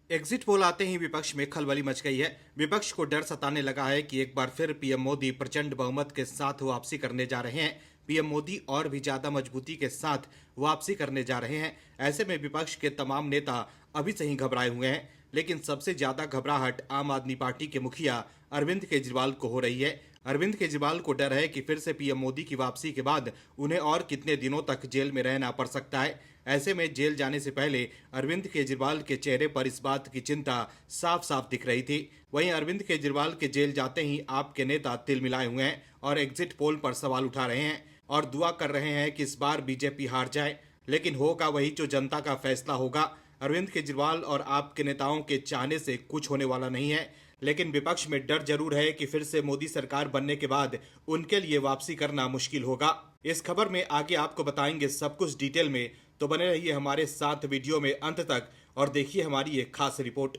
Exit poll आते ही विपक्ष में खलबली मच गई है। विपक्ष को डर सताने लगा है कि एक बार फिर पीएम मोदी प्रचंड बहुमत के साथ वापसी करने जा रहे हैं। पीएम मोदी और भी ज्यादा मजबूती के साथ वापसी करने जा रहे हैं। ऐसे में विपक्ष के तमाम नेता अभी से ही घबराए हुए हैं, लेकिन सबसे ज्यादा घबराहट आम आदमी पार्टी के मुखिया अरविंद केजरीवाल को हो रही है। अरविंद केजरीवाल को डर है कि फिर से पीएम मोदी की वापसी के बाद उन्हें और कितने दिनों तक जेल में रहना पड़ सकता है। ऐसे में जेल जाने से पहले अरविंद केजरीवाल के चेहरे पर इस बात की चिंता साफ साफ दिख रही थी। वहीं अरविंद केजरीवाल के जेल जाते ही आपके नेता तिलमिलाए हुए हैं और एग्जिट पोल पर सवाल उठा रहे हैं और दुआ कर रहे हैं कि इस बार बीजेपी हार जाए, लेकिन होगा वही जो जनता का फैसला होगा। अरविंद केजरीवाल और आपके नेताओं के चाहने से कुछ होने वाला नहीं है, लेकिन विपक्ष में डर जरूर है कि फिर से मोदी सरकार बनने के बाद उनके लिए वापसी करना मुश्किल होगा। इस खबर में आगे आपको बताएंगे सब कुछ डिटेल में, तो बने रहिए हमारे साथ वीडियो में अंत तक और देखिए हमारी एक खास रिपोर्ट।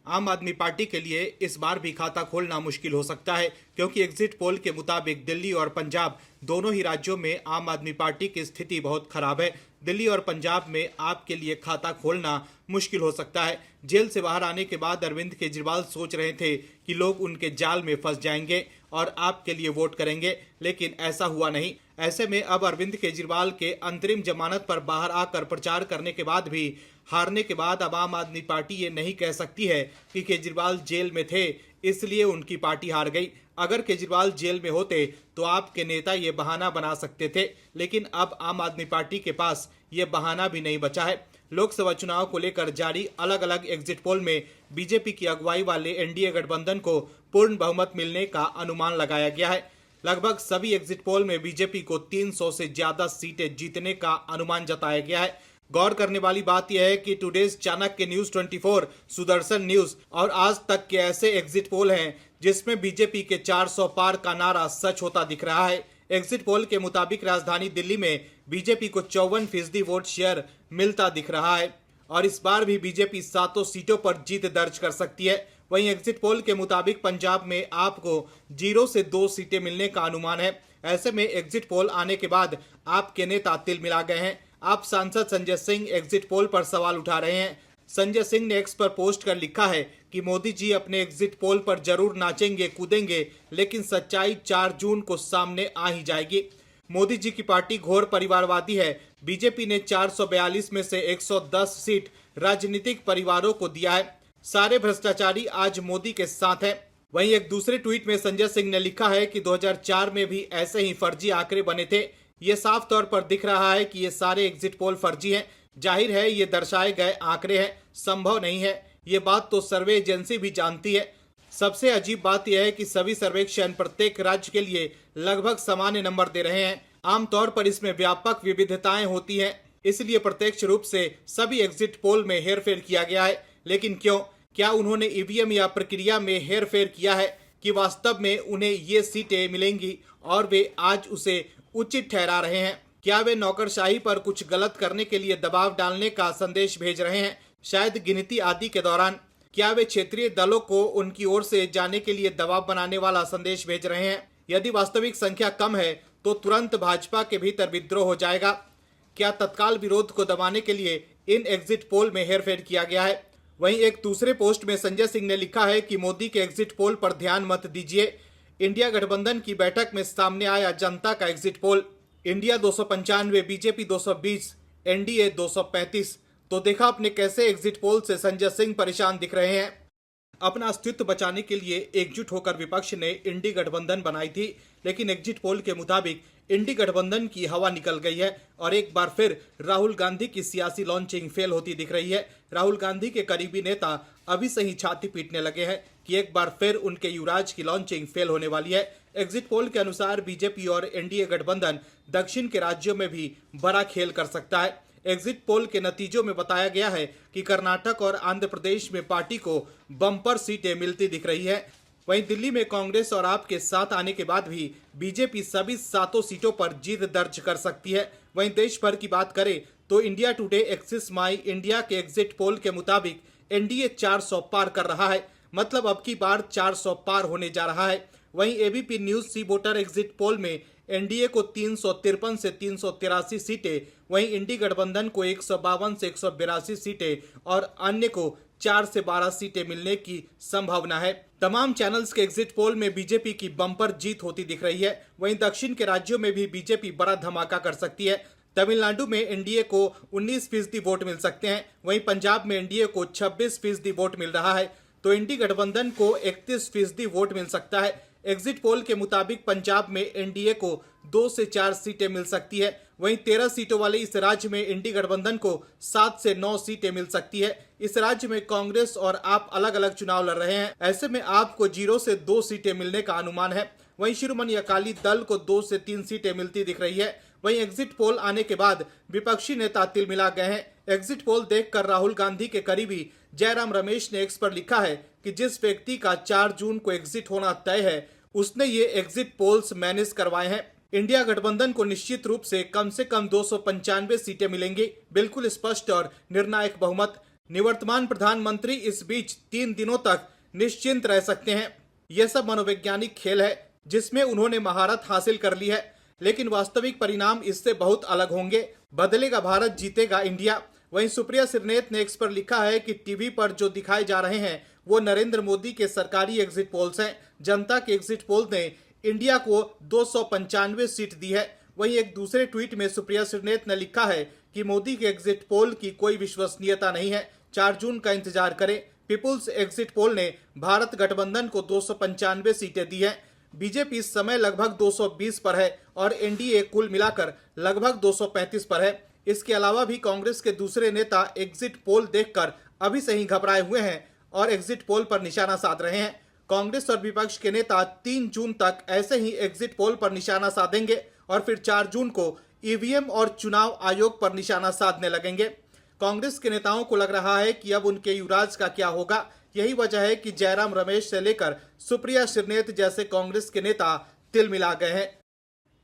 आम आदमी पार्टी के लिए इस बार भी खाता खोलना मुश्किल हो सकता है, क्योंकि एग्जिट पोल के मुताबिक दिल्ली और पंजाब दोनों ही राज्यों में आम आदमी पार्टी की स्थिति बहुत खराब है। दिल्ली और पंजाब में आपके लिए खाता खोलना मुश्किल हो सकता है। जेल से बाहर आने के बाद अरविंद केजरीवाल सोच रहे थे कि लोग उनके जाल में फंस जाएंगे और आपके लिए वोट करेंगे, लेकिन ऐसा हुआ नहीं। ऐसे में अब अरविंद केजरीवाल के अंतरिम जमानत पर बाहर आकर प्रचार करने के बाद भी हारने के बाद अब आम आदमी पार्टी ये नहीं कह सकती है कि केजरीवाल जेल में थे इसलिए उनकी पार्टी हार गई। अगर केजरीवाल जेल में होते तो आपके नेता ये बहाना बना सकते थे, लेकिन अब आम आदमी पार्टी के पास ये बहाना भी नहीं बचा है। लोकसभा चुनाव को लेकर जारी अलग अलग एग्जिट पोल में बीजेपी की अगुवाई वाले एनडीए गठबंधन को पूर्ण बहुमत मिलने का अनुमान लगाया गया है। लगभग सभी एग्जिट पोल में बीजेपी को 300 से ज्यादा सीटें जीतने का अनुमान जताया गया है। गौर करने वाली बात यह है कि today's Chanakya news 24, Sudarshan news और आज तक के ऐसे एग्जिट पोल हैं जिसमें बीजेपी के 400 पार का नारा सच होता दिख रहा है। एग्जिट पोल के मुताबिक राजधानी दिल्ली में बीजेपी को 54% वोट शेयर मिलता दिख रहा है और इस बार भी बीजेपी 7 सीटों पर जीत दर्ज कर सकती है। वहीं एग्जिट पोल के मुताबिक पंजाब में आपको 0 से 2 सीटें मिलने का अनुमान है। ऐसे में एग्जिट पोल आने के बाद आपके नेता तिलमिला गए हैं। आप सांसद संजय सिंह एग्जिट पोल पर सवाल उठा रहे हैं। संजय सिंह ने एक्स पर पोस्ट कर लिखा है कि मोदी जी अपने एग्जिट पोल पर जरूर नाचेंगे कूदेंगे, लेकिन सच्चाई 4 जून को सामने आ ही जाएगी। मोदी जी की पार्टी घोर परिवारवादी है। बीजेपी ने 442 में से 110 सीट राजनीतिक परिवारों को दिया है। सारे भ्रष्टाचारी आज मोदी के साथ हैं। वहीं एक दूसरे ट्वीट में संजय सिंह ने लिखा है कि 2004 में भी ऐसे ही फर्जी आंकड़े बने थे। ये साफ तौर पर दिख रहा है कि ये सारे एग्जिट पोल फर्जी हैं। जाहिर है ये दर्शाए गए आंकड़े हैं, संभव नहीं है। ये बात तो सर्वे एजेंसी भी जानती है। सबसे अजीब बात यह है कि सभी सर्वेक्षण प्रत्येक राज्य के लिए लगभग सामान्य नंबर दे रहे हैं। आमतौर पर इसमें व्यापक विविधताएं होती हैं, इसलिए प्रत्यक्ष रूप से सभी एग्जिट पोल में हेरफेर किया गया है। लेकिन क्यों? क्या उन्होंने ईवीएम या प्रक्रिया में हेरफेर किया है कि वास्तव में उन्हें ये सीटें मिलेंगी और वे आज उसे उचित ठहरा रहे हैं? क्या वे नौकरशाही पर कुछ गलत करने के लिए दबाव डालने का संदेश भेज रहे हैं, शायद गिनती आदि के दौरान? क्या वे क्षेत्रीय दलों को उनकी ओर से जाने के लिए दबाव बनाने वाला संदेश भेज रहे हैं? यदि वास्तविक संख्या कम है तो तुरंत भाजपा के भीतर विद्रोह हो जाएगा। क्या तत्काल विरोध को दबाने के लिए इन एग्जिट पोल में हेरफेर किया गया है? वहीं एक दूसरे पोस्ट में संजय सिंह ने लिखा है कि मोदी के एग्जिट पोल पर ध्यान मत दीजिए। इंडिया गठबंधन की बैठक में सामने आया जनता का exit poll. India 295, BJP 220, NDA 235। तो देखा आपने कैसे एग्जिट पोल से संजय सिंह परेशान दिख रहे हैं। अपना अस्तित्व बचाने के लिए एकजुट होकर विपक्ष ने इंडी गठबंधन बनाई थी, लेकिन एग्जिट पोल के मुताबिक इंडी गठबंधन की हवा निकल गई है और एक बार फिर राहुल गांधी की सियासी लॉन्चिंग फेल होती दिख रही है। राहुल गांधी के करीबी नेता अभी से ही छाती पीटने लगे हैं कि एक बार फिर उनके युवराज की लॉन्चिंग फेल होने वाली है। एग्जिट पोल के अनुसार बीजेपी और एनडीए गठबंधन दक्षिण के राज्यों में भी बड़ा खेल कर सकता है। एग्जिट पोल के नतीजों में बताया गया है कि कर्नाटक और आंध्र प्रदेश में पार्टी को बम्पर सीटें मिलती दिख रही है। वहीं दिल्ली में कांग्रेस और आप के साथ आने के बाद भी बीजेपी सभी 7 सीटों पर जीत दर्ज कर सकती है। वहीं देश भर की बात करें तो इंडिया टुडे एक्सिस माई इंडिया के एग्जिट पोल के मुताबिक एनडीए 400 पार कर रहा है, मतलब अब की बार 400 पार होने जा रहा है। वहीं एबीपी न्यूज सी वोटर एग्जिट पोल में एनडीए को 353 से 383 सीटें, वहीं इंडी गठबंधन को 152 से 182 सीटें और अन्य को 4 से 12 सीटें मिलने की संभावना है। तमाम चैनल्स के एग्जिट पोल में बीजेपी की बम्पर जीत होती दिख रही है। वहीं दक्षिण के राज्यों में भी बीजेपी बड़ा धमाका कर सकती है। तमिलनाडु में एनडीए को 19% वोट मिल सकते हैं, वहीं पंजाब में एनडीए को 26% वोट मिल रहा है, तो इंडी गठबंधन को 31% वोट मिल सकता है। एग्जिट पोल के मुताबिक पंजाब में एनडीए को 2 से 4 सीटें मिल सकती है, वहीं 13 सीटों वाले इस राज्य में इंडी गठबंधन को 7 से 9 सीटें मिल सकती है। इस राज्य में कांग्रेस और आप अलग अलग चुनाव लड़ रहे हैं, ऐसे में आपको 0 से 2 सीटें मिलने का अनुमान है। वहीं शिरोमणि अकाली दल को 2 से 3 सीटें मिलती दिख रही है। वहीं एग्जिट पोल आने के बाद विपक्षी नेता तिलमिला गए हैं। एग्जिट पोल देखकर राहुल गांधी के करीबी जयराम रमेश ने एक्स पर लिखा है कि जिस व्यक्ति का 4 जून को एग्जिट होना तय है, उसने ये एग्जिट पोल्स मैनेज करवाए हैं। इंडिया गठबंधन को निश्चित रूप से कम 295 सीटें मिलेंगी, बिल्कुल स्पष्ट और निर्णायक बहुमत। निवर्तमान प्रधानमंत्री इस बीच 3 दिनों तक निश्चिंत रह सकते हैं। यह सब मनोवैज्ञानिक खेल है जिसमें उन्होंने महारत हासिल कर ली है, लेकिन वास्तविक परिणाम इससे बहुत अलग होंगे। बदलेगा भारत, जीतेगा इंडिया। वहीं सुप्रिया श्रीनेत ने एक्स पर लिखा है कि टीवी पर जो दिखाए जा रहे हैं वो नरेंद्र मोदी के सरकारी एग्जिट पोल्स हैं। जनता के एग्जिट पोल ने इंडिया को 295 सीट दी है। वहीं एक दूसरे ट्वीट में सुप्रिया श्रीनेत ने लिखा है कि मोदी के एग्जिट पोल की कोई विश्वसनीयता नहीं है, 4 जून का इंतजार करें। पीपुल्स एग्जिट पोल ने भारत गठबंधन को 295 सीटें दी है। बीजेपी इस समय लगभग 220 पर है और एनडीए कुल मिलाकर लगभग 235 पर है। इसके अलावा भी कांग्रेस के दूसरे नेता एग्जिट पोल देखकर अभी से ही घबराए हुए हैं और एग्जिट पोल पर निशाना साध रहे हैं। कांग्रेस और विपक्ष के नेता 3 जून तक ऐसे ही एग्जिट पोल पर निशाना साधेंगे और फिर 4 जून को ईवीएम और चुनाव आयोग पर निशाना साधने लगेंगे। कांग्रेस के नेताओं को लग रहा है कि अब उनके युवराज का क्या होगा। यही वजह है कि जयराम रमेश से लेकर सुप्रिया श्रीनेत जैसे कांग्रेस के नेता तिलमिला गए हैं।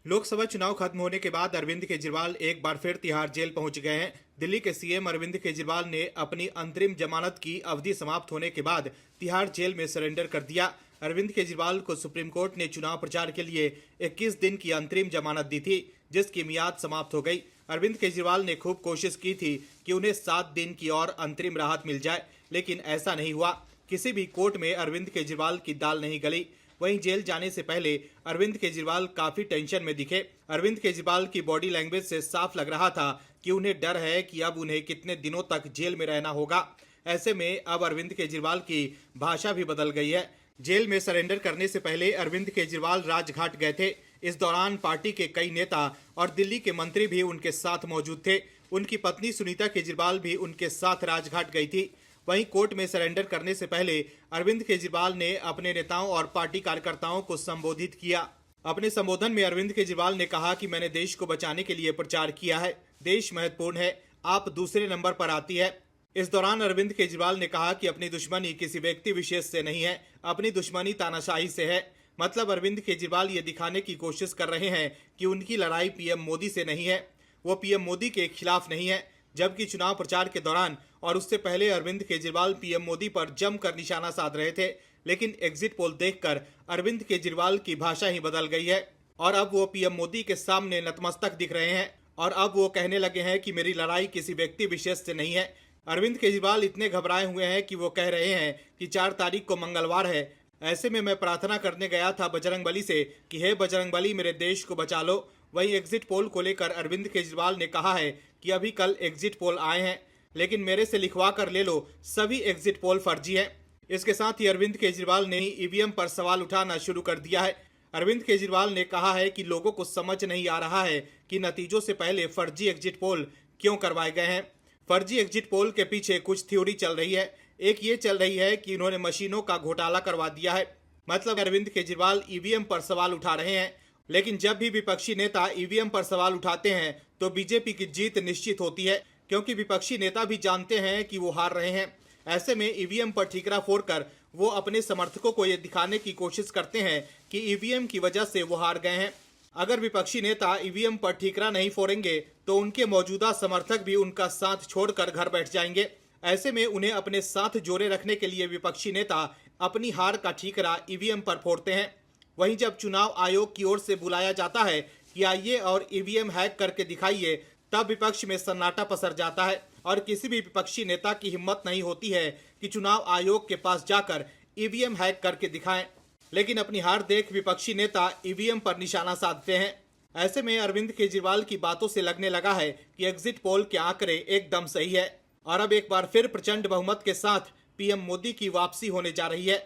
लोकसभा चुनाव खत्म होने के बाद अरविंद केजरीवाल एक बार फिर तिहाड़ जेल पहुंच गए हैं। दिल्ली के सीएम अरविंद केजरीवाल ने अपनी अंतरिम जमानत की अवधि समाप्त होने के बाद तिहाड़ जेल में सरेंडर कर दिया। अरविंद केजरीवाल को सुप्रीम कोर्ट ने चुनाव प्रचार के लिए 21 दिन की अंतरिम जमानत दी थी, जिसकी मियाद समाप्त हो गई। अरविंद केजरीवाल ने खूब कोशिश की थी कि उन्हें 7 दिन की और अंतरिम राहत मिल जाए, लेकिन ऐसा नहीं हुआ। किसी भी कोर्ट में अरविंद केजरीवाल की दाल नहीं गली। वहीं जेल जाने से पहले अरविंद केजरीवाल काफी टेंशन में दिखे। अरविंद केजरीवाल की बॉडी लैंग्वेज से साफ लग रहा था कि उन्हें डर है कि अब उन्हें कितने दिनों तक जेल में रहना होगा। ऐसे में अब अरविंद केजरीवाल की भाषा भी बदल गई है। जेल में सरेंडर करने से पहले अरविंद केजरीवाल राजघाट गए थे। इस दौरान पार्टी के कई नेता और दिल्ली के मंत्री भी उनके साथ मौजूद थे। उनकी पत्नी सुनीता केजरीवाल भी उनके साथ राजघाट गई थी। वहीं कोर्ट में सरेंडर करने से पहले अरविंद केजरीवाल ने अपने नेताओं और पार्टी कार्यकर्ताओं को संबोधित किया। अपने संबोधन में अरविंद केजरीवाल ने कहा कि मैंने देश को बचाने के लिए प्रचार किया है। देश महत्वपूर्ण है, आप दूसरे नंबर पर आती है। इस दौरान अरविंद केजरीवाल ने कहा कि अपनी दुश्मनी किसी व्यक्ति विशेष से नहीं है, अपनी दुश्मनी तानाशाही से है। मतलब अरविंद केजरीवाल ये दिखाने की कोशिश कर रहे हैं कि उनकी लड़ाई पीएम मोदी से नहीं है, वो पीएम मोदी के खिलाफ नहीं है। जबकि चुनाव प्रचार के दौरान और उससे पहले अरविंद केजरीवाल पीएम मोदी पर जमकर निशाना साध रहे थे, लेकिन एग्जिट पोल देखकर अरविंद केजरीवाल की भाषा ही बदल गई है और अब वो पीएम मोदी के सामने नतमस्तक दिख रहे हैं और अब वो कहने लगे हैं कि मेरी लड़ाई किसी व्यक्ति विशेष से नहीं है। अरविंद केजरीवाल इतने घबराए हुए हैं कि वो कह रहे हैं कि 4 तारीख को मंगलवार है। ऐसे में मैं प्रार्थना करने गया था बजरंगबली से कि हे बजरंगबली मेरे देश को बचा लो। वहीं एग्जिट पोल को लेकर अरविंद केजरीवाल ने कहा है कि अभी कल एग्जिट पोल आए हैं, लेकिन मेरे से लिखवा कर ले लो, सभी एग्जिट पोल फर्जी हैं। इसके साथ ही अरविंद केजरीवाल ने ईवीएम पर सवाल उठाना शुरू कर दिया है। अरविंद केजरीवाल ने कहा है कि लोगों को समझ नहीं आ रहा है कि नतीजों से पहले फर्जी एग्जिट पोल क्यों करवाए गए हैं। फर्जी एग्जिट पोल के पीछे कुछ थ्योरी चल रही है। एक ये चल रही है कि इन्होंने मशीनों का घोटाला करवा दिया है। मतलब अरविंद केजरीवाल ईवीएम पर सवाल उठा रहे हैं, लेकिन जब भी विपक्षी नेता ईवीएम पर सवाल उठाते हैं तो बीजेपी की जीत निश्चित होती है, क्योंकि विपक्षी नेता भी जानते हैं कि वो हार रहे हैं। ऐसे में ईवीएम पर ठीकरा फोड़कर वो अपने समर्थकों को ये दिखाने की कोशिश करते हैं कि ईवीएम की वजह से वो हार गए हैं। अगर विपक्षी नेता ईवीएम पर ठीकरा नहीं फोड़ेंगे तो उनके मौजूदा समर्थक भी उनका साथ छोड़कर घर बैठ जाएंगे। ऐसे में उन्हें अपने साथ जोड़े रखने के लिए विपक्षी नेता अपनी हार का ठीकरा ईवीएम पर फोड़ते हैं। वहीं जब चुनाव आयोग की ओर से बुलाया जाता है कि आइए और ईवीएम हैक करके दिखाइए, तब विपक्ष में सन्नाटा पसर जाता है और किसी भी विपक्षी नेता की हिम्मत नहीं होती है कि चुनाव आयोग के पास जाकर ईवीएम हैक करके दिखाएं। लेकिन अपनी हार देख विपक्षी नेता ईवीएम पर निशाना साधते हैं। ऐसे में अरविंद केजरीवाल की बातों से लगने लगा है कि एग्जिट पोल के आंकड़े एकदम सही है और अब एक बार फिर प्रचंड बहुमत के साथ पीएम मोदी की वापसी होने जा रही है।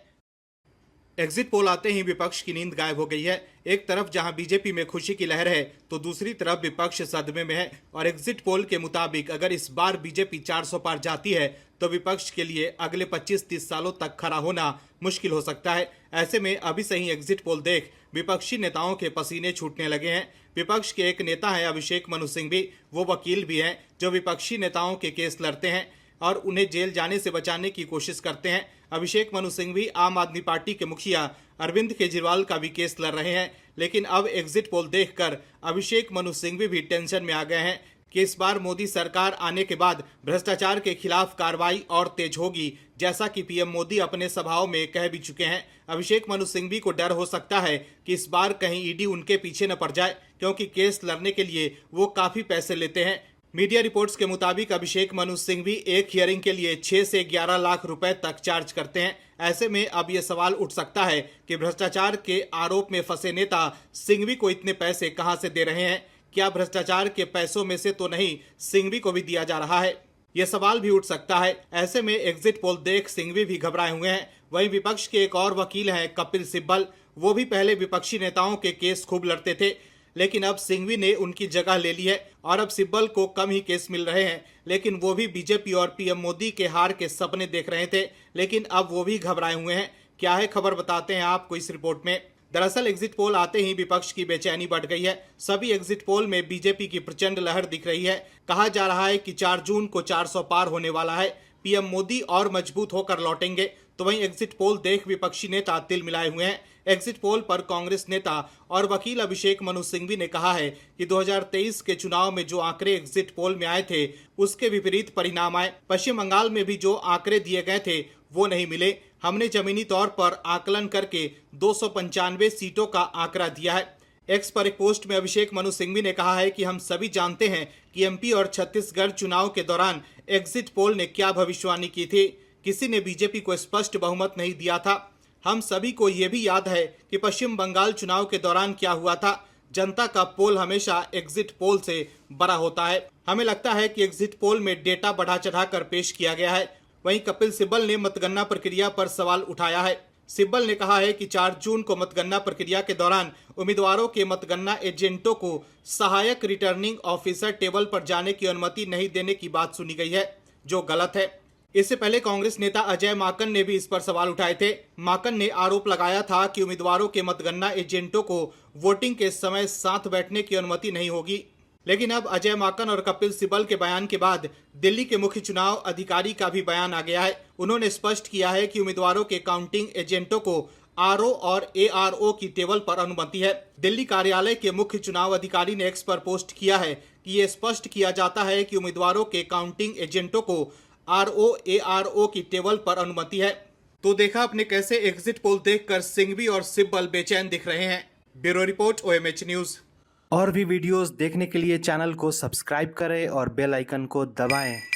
एग्जिट पोल आते ही विपक्ष की नींद गायब हो गई है। एक तरफ जहां बीजेपी में खुशी की लहर है तो दूसरी तरफ विपक्ष सदमे में है और एग्जिट पोल के मुताबिक अगर इस बार बीजेपी 400 पार जाती है तो विपक्ष के लिए अगले 25-30 सालों तक खड़ा होना मुश्किल हो सकता है। ऐसे में अभी से ही एग्जिट पोल देख विपक्षी नेताओं के पसीने छूटने लगे हैं। विपक्ष के एक नेता है अभिषेक मनु सिंघवी, वो वकील भी हैं जो विपक्षी नेताओं के केस लड़ते हैं और उन्हें जेल जाने से बचाने की कोशिश करते हैं। अभिषेक मनु सिंघवी आम आदमी पार्टी के मुखिया अरविंद केजरीवाल का भी केस लड़ रहे हैं, लेकिन अब एग्जिट पोल देखकर अभिषेक मनु सिंघवी भी टेंशन में आ गए हैं कि इस बार मोदी सरकार आने के बाद भ्रष्टाचार के खिलाफ कार्रवाई और तेज होगी, जैसा कि पीएम मोदी अपने सभाओं में कह भी चुके हैं। अभिषेक मनु सिंघवी को डर हो सकता है कि इस बार कहीं ईडी उनके पीछे न पड़ जाए, क्योंकि केस लड़ने के लिए वो काफी पैसे लेते हैं। मीडिया रिपोर्ट्स के मुताबिक अभिषेक मनु सिंघवी एक हियरिंग के लिए 6 से 11 लाख रुपए तक चार्ज करते हैं। ऐसे में अब ये सवाल उठ सकता है कि भ्रष्टाचार के आरोप में फंसे नेता सिंघवी को इतने पैसे कहां से दे रहे हैं? क्या भ्रष्टाचार के पैसों में से तो नहीं सिंघवी को भी दिया जा रहा है? ये सवाल भी उठ सकता है। ऐसे में एग्जिट पोल देख सिंघवी भी घबराए हुए हैं। वहीं विपक्ष के एक और वकील हैं कपिल सिब्बल, वो भी पहले विपक्षी नेताओं के केस खूब लड़ते थे, लेकिन अब सिंघवी ने उनकी जगह ले ली है और अब सिब्बल को कम ही केस मिल रहे हैं। लेकिन वो भी बीजेपी और पीएम मोदी के हार के सपने देख रहे थे, लेकिन अब वो भी घबराए हुए हैं। क्या है खबर, बताते हैं आपको इस रिपोर्ट में। दरअसल एग्जिट पोल आते ही विपक्ष की बेचैनी बढ़ गई है। सभी एग्जिट पोल में बीजेपी की प्रचंड लहर दिख रही है। कहा जा रहा है कि 4 जून को 400 पार होने वाला है, पीएम मोदी और मजबूत होकर लौटेंगे। तो वहीं एग्जिट पोल देख विपक्षी नेता तिल मिलाए हुए हैं। एग्जिट पोल पर कांग्रेस नेता और वकील अभिषेक मनु सिंघवी ने कहा है कि 2023 के चुनाव में जो आंकड़े एग्जिट पोल में आए थे उसके विपरीत परिणाम आए। पश्चिम बंगाल में भी जो आंकड़े दिए गए थे वो नहीं मिले। हमने जमीनी तौर पर आकलन करके 295 सीटों का आंकड़ा दिया है। एक्स पर एक पोस्ट में अभिषेक मनु सिंघवी ने कहा है कि हम सभी जानते हैं कि एमपी और छत्तीसगढ़ चुनाव के दौरान एग्जिट पोल ने क्या भविष्यवाणी की थी। किसी ने बीजेपी को स्पष्ट बहुमत नहीं दिया था। हम सभी को ये भी याद है कि पश्चिम बंगाल चुनाव के दौरान क्या हुआ था। जनता का पोल हमेशा एग्जिट पोल से बड़ा होता है। हमें लगता है कि एग्जिट पोल में डेटा बढ़ा चढ़ाकर पेश किया गया है। वहीं कपिल सिब्बल ने मतगणना प्रक्रिया पर सवाल उठाया है। सिब्बल ने कहा है कि 4 जून को मतगणना प्रक्रिया के दौरान उम्मीदवारों के मतगणना एजेंटों को सहायक रिटर्निंग ऑफिसर टेबल पर जाने की अनुमति नहीं देने की बात सुनी गई है, जो गलत है। इससे पहले कांग्रेस नेता अजय माकन ने भी इस पर सवाल उठाए थे। माकन ने आरोप लगाया था कि उम्मीदवारों के मतगणना एजेंटों को वोटिंग के समय साथ बैठने की अनुमति नहीं होगी। लेकिन अब अजय माकन और कपिल सिब्बल के बयान के बाद दिल्ली के मुख्य चुनाव अधिकारी का भी बयान आ गया है। उन्होंने स्पष्ट किया है कि उम्मीदवारों के काउंटिंग एजेंटों को आरओ और एआरओ की टेबल पर अनुमति है। दिल्ली कार्यालय के मुख्य चुनाव अधिकारी ने एक्स पर पोस्ट किया है कि ये स्पष्ट किया जाता है कि उम्मीदवारों के काउंटिंग एजेंटों को आरओ एआरओ की टेबल पर अनुमति है। तो देखा आपने कैसे एग्जिट पोल देखकर सिंघवी और सिब्बल बेचैन दिख रहे हैं। Bureau report OMH news. और भी वीडियोस देखने के लिए चैनल को सब्सक्राइब करें और बेल आइकन को दबाएं।